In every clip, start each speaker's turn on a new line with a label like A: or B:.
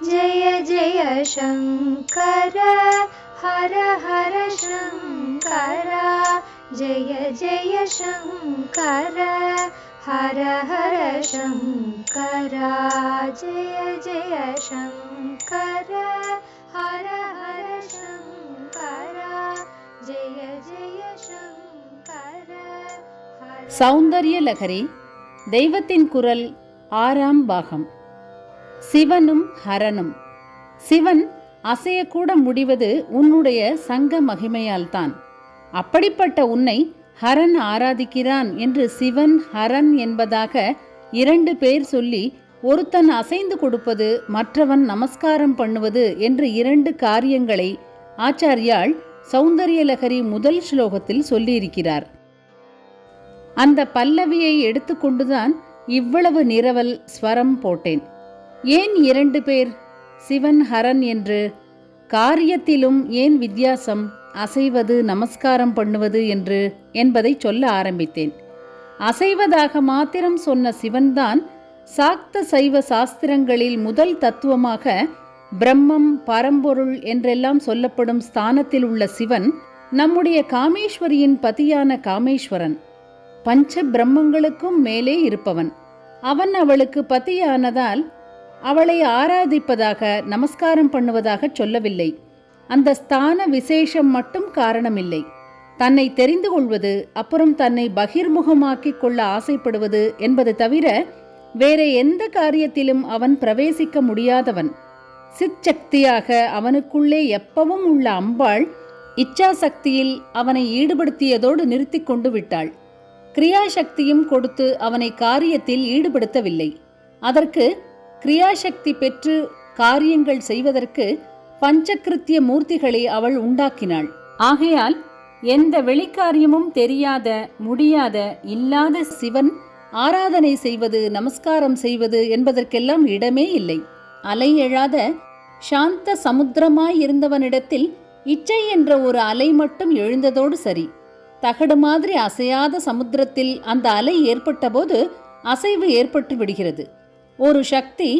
A: जय जय शङ्कर हर हर शङ्कर जय जय शङ्कर हर हर शङ्कर जय जय शङ्कर हर हर शङ्कर जय जय शङ्कर
B: சௌந்தர்ய லகரி தெய்வத்தின் குரல் 6ஆம் பாகம். சிவனும் ஹரனும். சிவன் அசையக்கூட முடிவது உன்னுடைய சங்க மகிமையால்தான். அப்படிப்பட்ட உன்னை ஹரன் ஆராதிக்கிறான் என்று சிவன் ஹரன் என்பதாக 2 பேர் சொல்லி ஒருத்தன் அசைந்து கொடுப்பது மற்றவன் நமஸ்காரம் பண்ணுவது என்று 2 காரியங்களை ஆச்சாரியாள் சௌந்தர்ய லகரி முதல் ஸ்லோகத்தில் சொல்லியிருக்கிறார். அந்த பல்லவியை எடுத்துக்கொண்டுதான் இவ்வளவு நிரவல் ஸ்வரம் போட்டேன். ஏன் 2 பேர் சிவன் ஹரன் என்று? காரியத்திலும் ஏன் வித்தியாசம், அசைவது நமஸ்காரம் பண்ணுவது என்று என்பதை சொல்ல ஆரம்பித்தேன். அசைவதாக மாத்திரம் சொன்ன சிவன்தான் சாக்த சைவ சாஸ்திரங்களில் முதல் தத்துவமாக பிரம்மம் பரம்பொருள் என்றெல்லாம் சொல்லப்படும் ஸ்தானத்தில் உள்ள சிவன் நம்முடைய காமேஸ்வரியின் பதியான காமேஸ்வரன். பஞ்ச பிரம்மங்களுக்கும் மேலே இருப்பவன். அவன் அவளுக்கு பதியானதால் அவளை ஆராதிப்பதாக நமஸ்காரம் பண்ணுவதாக சொல்லவில்லை. அந்த ஸ்தான விசேஷம் மட்டும் காரணமில்லை. தன்னை தெரிந்து கொள்வது, அப்புறம் தன்னை பகிர்முகமாக்கிக் கொள்ள ஆசைப்படுவது என்பது தவிர வேற எந்த காரியத்திலும் அவன் பிரவேசிக்க முடியாதவன். சிற்சக்தியாக அவனுக்குள்ளே எப்பவும் உள்ள அம்பாள் இச்சாசக்தியில் அவனை ஈடுபடுத்தியதோடு நிறுத்தி கொண்டு விட்டாள். கிரியாசக்தியும் கொடுத்து அவனை காரியத்தில் ஈடுபடுத்தவில்லை. அதற்கு கிரியாசக்தி பெற்று காரியங்கள் செய்வதற்கு பஞ்சகிருத்திய மூர்த்திகளை அவள் உண்டாக்கினாள். ஆகையால் எந்த வெளிக்காரியமும் தெரியாத, முடியாத, இல்லாத சிவன் ஆராதனை செய்வது, நமஸ்காரம் செய்வது என்பதற்கெல்லாம் இடமே இல்லை. அலை எழாத சாந்த சமுத்திரமாயிருந்தவனிடத்தில் இச்சை என்ற ஒரு அலை மட்டும் எழுந்ததோடு சரி. தகடு மாதிரி அசையாத சமுத்திரத்தில் அந்த அலை ஏற்பட்ட போது அசைவு ஏற்பட்டு விடுகிறது. ஒரு சக்தி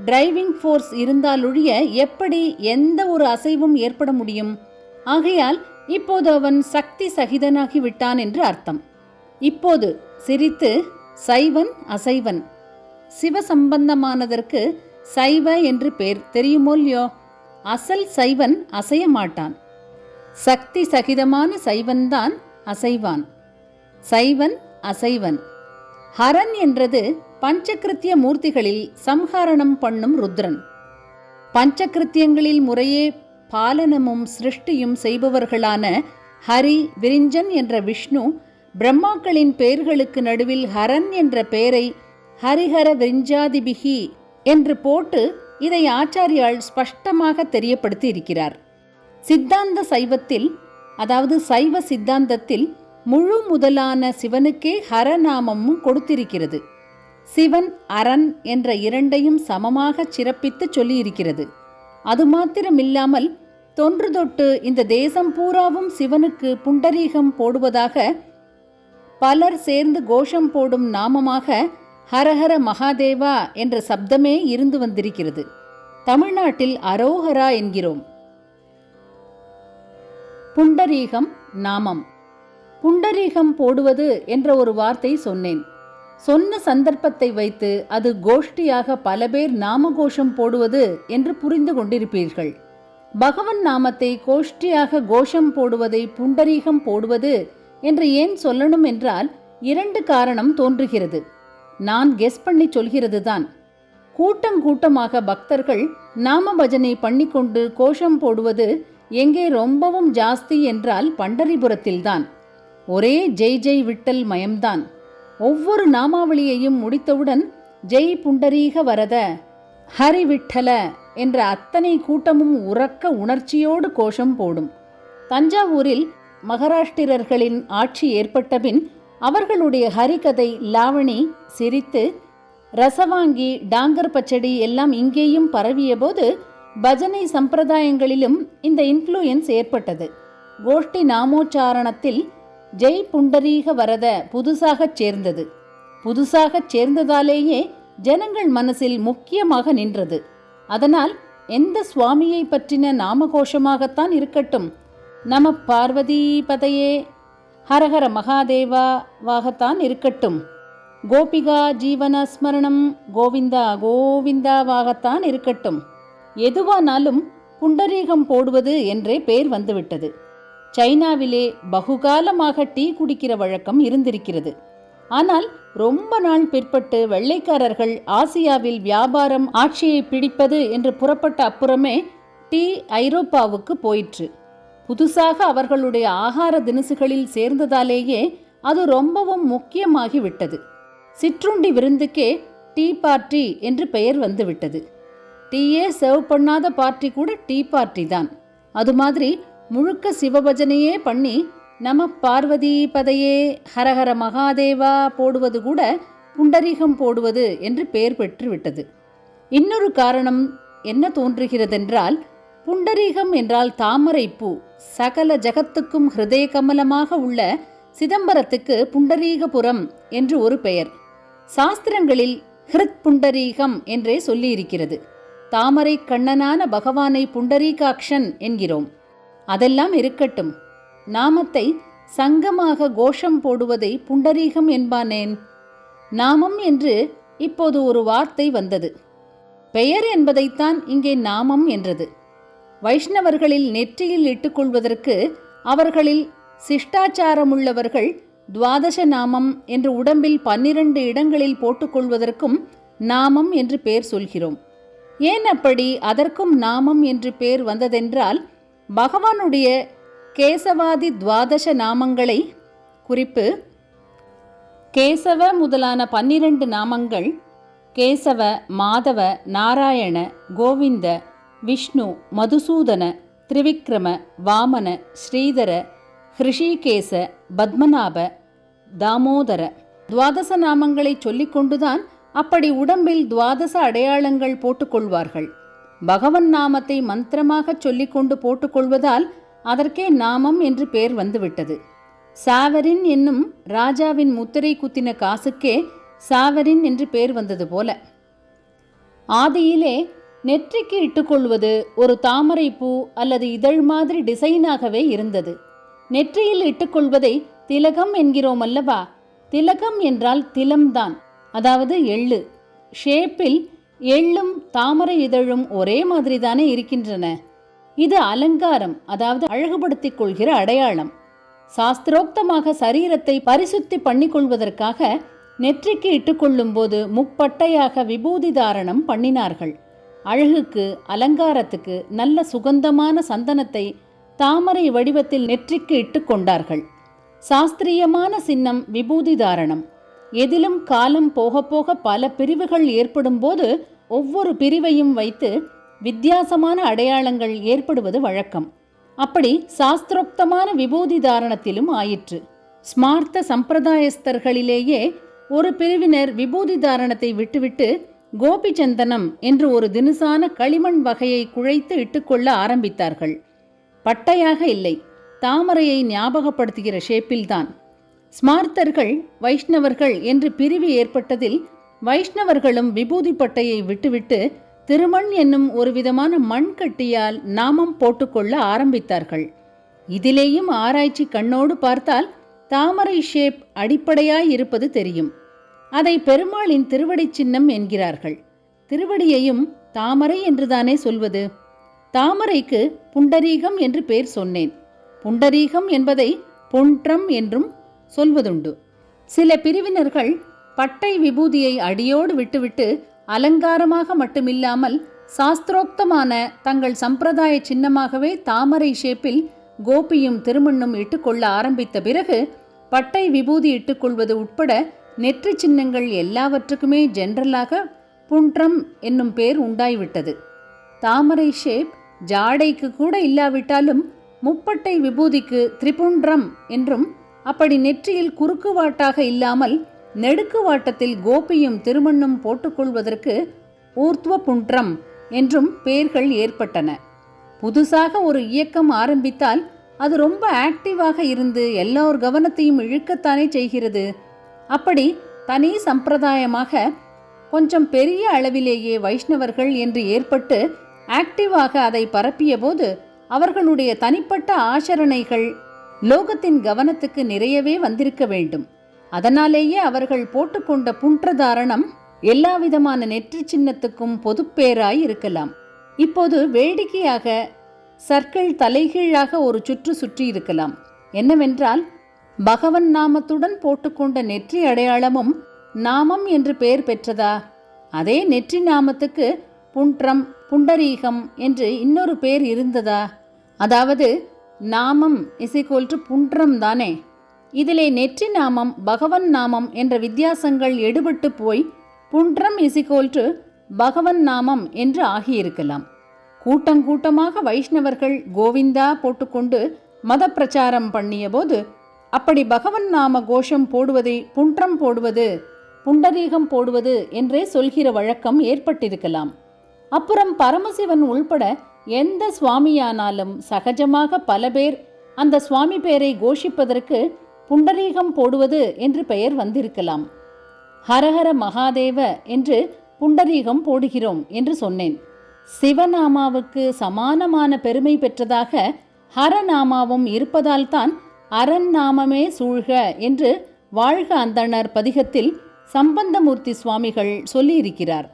B: டிரைவிங் ஃபோர்ஸ் இருந்தாலொழிய எப்படி எந்த ஒரு அசைவும் ஏற்பட முடியும்? ஆகையால் இப்போது அவன் சக்தி சகிதனாகி விட்டான் என்று அர்த்தம். இப்போது சிரித்து சைவன் அசைவன் சிவசம்பந்தமானதற்கு சைவ என்று பேர், தெரியுமோல்லையோ? அசல் சைவன் அசைய மாட்டான். சக்தி சகிதமான சைவன்தான் அசைவான். சைவன் அசைவன். ஹரன் என்றது பஞ்சகிருத்திய மூர்த்திகளில் சம்ஹாரணம் பண்ணும் ருத்ரன். பஞ்சகிருத்தியங்களில் முறையே பாலனமும் சிருஷ்டியும் செய்பவர்களான ஹரி, விரிஞ்சன் என்ற விஷ்ணு பிரம்மாக்களின் பெயர்களுக்கு நடுவில் ஹரன் என்ற பெயரை ஹரிஹர விரிஞ்சாதிபிகி என்று போட்டு இதை ஆச்சாரியால் ஸ்பஷ்டமாக தெரியப்படுத்தி இருக்கிறார். சித்தாந்த சைவத்தில், அதாவது சைவ சித்தாந்தத்தில் முழு முதலான சிவனுக்கே ஹரநாமமும் கொடுத்திருக்கிறது. சிவன் அரண் என்ற 2ஐயும் சமமாக சிறப்பித்து சொல்லியிருக்கிறது. அது மாத்திரமில்லாமல் தொன்று தொட்டு இந்த தேசம் பூராவும் சிவனுக்கு புண்டரீகம் போடுவதாக பலர் சேர்ந்து கோஷம் போடும் நாமமாக ஹரஹர மகாதேவா என்ற சப்தமே இருந்து வந்திருக்கிறது. தமிழ்நாட்டில் அரோஹரா என்கிறோம். புண்டரீகம் நாமம். புண்டரீகம் போடுவது என்ற ஒரு வார்த்தை சொன்னேன். சொன்ன சந்தர்ப்பத்தை வைத்து அது கோஷ்டியாக பல பேர் நாமகோஷம் போடுவது என்று புரிந்து கொண்டிருப்பீர்கள். பகவன் நாமத்தை கோஷ்டியாக கோஷம் போடுவதை புண்டரீகம் போடுவது என்று ஏன் சொல்லணும் என்றால் 2 காரணம் தோன்றுகிறது. நான் கெஸ் பண்ணி சொல்கிறது தான். கூட்டம் கூட்டமாக பக்தர்கள் நாம பஜனை பண்ணிக்கொண்டு கோஷம் போடுவது எங்கே ரொம்பவும் ஜாஸ்தி என்றால் பண்டரிபுரத்தில்தான். ஒரே ஜெய் ஜெய் விட்டல் மயம்தான். ஒவ்வொரு நாமாவளியையும் முடித்தவுடன் ஜெய் புண்டரீக வரத, ஹரி விட்டல என்ற அத்தனை கூட்டமும் உறக்க உணர்ச்சியோடு கோஷம் போடும். தஞ்சாவூரில் மகாராஷ்டிரர்களின் ஆட்சி ஏற்பட்டபின் அவர்களுடைய ஹரிகதை லாவணி சிரித்து ரசவாங்கி டாங்கர் பச்சடி எல்லாம் இங்கேயும் பரவிய போது பஜனை சம்பிரதாயங்களிலும் இந்த இன்ஃப்ளூயன்ஸ் ஏற்பட்டது. கோஷ்டி நாமோச்சாரணத்தில் ஜெய் புண்டரீக வரத புதுசாகச் சேர்ந்தது. புதுசாகச் சேர்ந்ததாலேயே ஜனங்கள் மனசில் முக்கியமாக நின்றது. அதனால் எந்த சுவாமியை பற்றின நாமகோஷமாகத்தான் இருக்கட்டும், நம பார்வதி பதையே ஹரஹர மகாதேவாவாகத்தான் இருக்கட்டும், கோபிகா ஜீவன ஸ்மரணம் கோவிந்தா கோவிந்தாவாகத்தான் இருக்கட்டும், எதுவானாலும் புண்டரீகம் போடுவது என்றே பேர் வந்துவிட்டது. சைனாவிலே பகுகாலமாக டீ குடிக்கிற வழக்கம் இருந்திருக்கிறது. ஆனால் ரொம்ப நாள் பிற்பட்டு வெள்ளைக்காரர்கள் ஆசியாவில் வியாபாரம் ஆட்சியை பிடிப்பது என்று புறப்பட்ட அப்புறமே டீ ஐரோப்பாவுக்கு போயிற்று. புதுசாக அவர்களுடைய ஆகார தினசுகளில் சேர்ந்ததாலேயே அது ரொம்பவும் முக்கியமாகி விட்டது. சிற்றுண்டி விருந்துக்கே டீ பார்ட்டி என்று பெயர் வந்துவிட்டது. டீயே சர்வ் பண்ணாத பார்ட்டி கூட டீ பார்ட்டி தான். அது மாதிரி முழுக்க சிவபஜனையே பண்ணி நம பார்வதி பதையே ஹரஹர மகாதேவா போடுவது கூட புண்டரீகம் போடுவது என்று பெயர் பெற்று விட்டது. இன்னொரு காரணம் என்ன தோன்றுகிறதென்றால், புண்டரீகம் என்றால் தாமரை பூ. சகல ஜகத்துக்கும் ஹிருதய கமலமாக உள்ள சிதம்பரத்துக்கு புண்டரீகபுரம் என்று ஒரு பெயர். சாஸ்திரங்களில் ஹிருத் புண்டரீகம் என்றே சொல்லியிருக்கிறது. தாமரை கண்ணனான பகவானை புண்டரீகாக்ஷன் என்கிறோம். அதெல்லாம் இருக்கட்டும், நாமத்தை சங்கமாக கோஷம் போடுவதை புண்டரீகம் என்பானேன்? நாமம் என்று இப்போது ஒரு வார்த்தை வந்தது. பெயர் என்பதைத்தான் இங்கே நாமம் என்றது. வைஷ்ணவர்களில் நெற்றியில் இட்டுக்கொள்வதற்கு அவர்களில் சிஷ்டாச்சாரமுள்ளவர்கள் துவாதச நாமம் என்று உடம்பில் 12 இடங்களில் போட்டுக்கொள்வதற்கும் நாமம் என்று பெயர் சொல்கிறோம். ஏன் அப்படி அதற்கும் நாமம் என்று பெயர் வந்ததென்றால், பகவானுடைய கேசவாதி துவாதச நாமங்களை, குறிப்பு கேசவ முதலான 12 நாமங்கள் கேசவ, மாதவ, நாராயண, கோவிந்த, விஷ்ணு, மதுசூதன, திரிவிக்ரம, வாமன, ஸ்ரீதர, ஹிருஷிகேச, பத்மநாப, தாமோதர துவாதச நாமங்களை சொல்லிக்கொண்டுதான் அப்படி உடம்பில் துவாதச அடையாளங்கள் போட்டுக்கொள்வார்கள். பகவன் நாமத்தை மந்திரமாக சொல்லிக்கொண்டு போட்டுக்கொள்வதால் அதற்கே நாமம் என்று பெயர் வந்துவிட்டது. சாவரின் என்னும் ராஜாவின் முத்திரை குத்தின காசுக்கே சாவரின் என்று பெயர் வந்தது போல. ஆதியிலே நெற்றிக்கு இட்டுக்கொள்வது ஒரு தாமரை பூ அல்லது இதழ் மாதிரி டிசைனாகவே இருந்தது. நெற்றியில் இட்டுக்கொள்வதை திலகம் என்கிறோம் அல்லவா? திலகம் என்றால் திலம்தான், அதாவது எள்ளு. ஷேப்பில் எள்ளும் தாமரை இதழும் ஒரே மாதிரி தானே இருக்கின்றன. இது அலங்காரம், அதாவது அழகுபடுத்திக் கொள்கிற அடையாளம். சாஸ்திரோக்தமாக சரீரத்தை பரிசுத்தி பண்ணிக்கொள்வதற்காக நெற்றிக்கு இட்டுக்கொள்ளும் போது முப்பட்டையாக விபூதி தாரணம் பண்ணினார்கள். அழகுக்கு, அலங்காரத்துக்கு நல்ல சுகந்தமான சந்தனத்தை தாமரை வடிவத்தில் நெற்றிக்கு இட்டுக்கொண்டார்கள். சாஸ்திரியமான சின்னம் விபூதி தாரணம். எதிலும் காலம் போக போக பல பிரிவுகள் ஏற்படும் போது ஒவ்வொரு பிரிவையும் வைத்து வித்தியாசமான அடையாளங்கள் ஏற்படுவது வழக்கம். அப்படி சாஸ்திரோக்தமான விபூதி தாரணத்திலும் ஆயிற்று. ஸ்மார்த்த சம்பிரதாயஸ்தர்களிலேயே ஒரு பிரிவினர் விபூதி தாரணத்தை விட்டுவிட்டு கோபிச்சந்தனம் என்று ஒரு தினுசான களிமண் வகையை குழைத்து இட்டுக்கொள்ள ஆரம்பித்தார்கள். பட்டையாக இல்லை, தாமரையை ஞாபகப்படுத்துகிற ஷேப்பில்தான். ஸ்மார்த்தர்கள் வைஷ்ணவர்கள் என்று பிரிவு ஏற்பட்டதில் வைஷ்ணவர்களும் விபூதி பட்டையை விட்டுவிட்டு திருமண் என்னும் ஒரு விதமான மண் கட்டியால் நாமம் போட்டுக்கொள்ள ஆரம்பித்தார்கள். இதிலேயும் ஆராய்ச்சி கண்ணோடு பார்த்தால் தாமரை ஷேப் அடிப்படையாய் இருப்பது தெரியும். அதை பெருமாளின் திருவடி சின்னம் என்கிறார்கள். திருவடியையும் தாமரை என்றுதானே சொல்வது. தாமரைக்கு புண்டரீகம் என்று பெயர் சொன்னேன். புண்டரீகம் என்பதை பொன்றம் என்றும் சொல்வதுண்டு. சில பிரிவினர்கள் பட்டை விபூதியை அடியோடு விட்டுவிட்டு அலங்காரமாக மட்டுமில்லாமல் சாஸ்திரோக்தமான தங்கள் சம்பிரதாய சின்னமாகவே தாமரை ஷேப்பில் கோபியும் திருமண்ணும் இட்டுக்கொள்ள ஆரம்பித்த பிறகு பட்டை விபூதி இட்டுக்கொள்வது உட்பட நெற்றி சின்னங்கள் எல்லாவற்றுக்குமே ஜெனரலாக புன்றம் என்னும் பேர் உண்டாய்விட்டது. தாமரை ஷேப் ஜாடைக்கு கூட இல்லாவிட்டாலும் முப்பட்டை விபூதிக்கு திரிபுன்றம் என்றும், அப்படி நெற்றியில் குறுக்குவாட்டாக இல்லாமல் நெடுக்கு வாட்டத்தில் கோபியும் திருமண்ணும் போட்டுக்கொள்வதற்கு ஊர்த்வ புன்றம் என்றும் பெயர்கள் ஏற்பட்டன. புதுசாக ஒரு இயக்கம் ஆரம்பித்தால் அது ரொம்ப ஆக்டிவாக இருந்து எல்லோர் கவனத்தையும் இழுக்கத்தானே செய்கிறது. அப்படி தனி சம்பிரதாயமாக கொஞ்சம் பெரிய அளவிலேயே வைஷ்ணவர்கள் என்று ஏற்பட்டு ஆக்டிவாக அதை பரப்பிய போது அவர்களுடைய தனிப்பட்ட ஆசரணைகள் லோகத்தின் கவனத்துக்கு நிறையவே வந்திருக்க வேண்டும். அதனாலேயே அவர்கள் போட்டுக்கொண்ட புன்றதாரணம் எல்லா விதமான நெற்றி சின்னத்துக்கும் பொதுப்பேராய் இருக்கலாம். இப்போது வேடிக்கையாக சர்க்கிள் தலைகீழாக ஒரு சுற்றி இருக்கலாம். என்னவென்றால், பகவன் நாமத்துடன் போட்டுக்கொண்ட நெற்றி அடையாளமும் நாமம் என்று பெயர் பெற்றதா? அதே நெற்றி நாமத்துக்கு புன்றம், புண்டரீகம் என்று இன்னொரு பேர் இருந்ததா? அதாவது நாமம் புன்றம் தானே. இதிலே நெற்றி நாமம், பகவன் நாமம் என்ற வித்தியாசங்கள் எடுபட்டு போய் புன்றம் பகவன் நாமம் என்று ஆகியிருக்கலாம். கூட்டமாக வைஷ்ணவர்கள் கோவிந்தா போட்டுக்கொண்டு மத பிரச்சாரம் பண்ணிய போது அப்படி பகவன் நாம கோஷம் போடுவதை புன்றம் போடுவது, புண்டரீகம் போடுவது என்றே சொல்கிற வழக்கம் ஏற்பட்டிருக்கலாம். அப்புறம் பரமசிவன் உள்பட எந்த சுவாமியானாலும் சகஜமாக பல பேர் அந்த சுவாமி பெயரை கோஷிப்பதற்கு புண்டரீகம் போடுவது என்று பெயர் வந்திருக்கலாம். ஹரஹர மகாதேவ என்று புண்டரீகம் போடுகிறோம் என்று சொன்னேன். சிவநாமாவுக்கு சமானமான பெருமை பெற்றதாக ஹரநாமாவும் இருப்பதால் தான் அரண் நாமமே சூழ்க என்று வாழ்க அந்தணர் பதிகத்தில் சம்பந்தமூர்த்தி சுவாமிகள் சொல்லியிருக்கிறார்.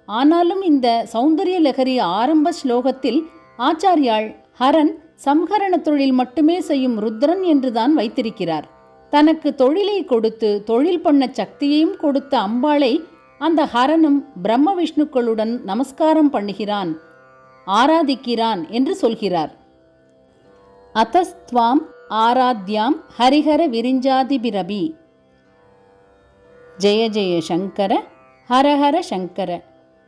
B: ஆனாலும் இந்த சௌந்தரிய லகரி ஆரம்ப ஸ்லோகத்தில் ஆச்சாரியாள் ஹரன் சம்ஹரண தொழில் மட்டுமே செய்யும் ருத்ரன் என்றுதான் வைத்திருக்கிறார். தனக்கு தொழிலை கொடுத்து தொழில் பண்ண சக்தியையும் கொடுத்த அம்பாளை அந்த ஹரனும் பிரம்ம விஷ்ணுக்களுடன் நமஸ்காரம் பண்ணுகிறான், ஆராதிக்கிறான் என்று சொல்கிறார். அத்தஸ்துவாம் ஆராத்யாம் ஹரிஹர விரிஞ்சாதிபிரபி. ஜெய ஜெய சங்கர ஹரஹர சங்கர.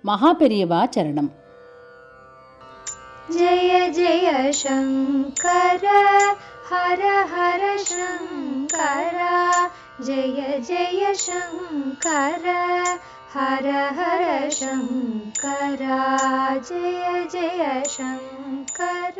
B: மகாபெரியவா சரணம்.
A: ஜெய ஜெய சங்கர ஹர ஹர சங்கர. ஜெய ஜெய சங்கர ஹர ஹர சங்கர. ஜெய ஜெய சங்கர.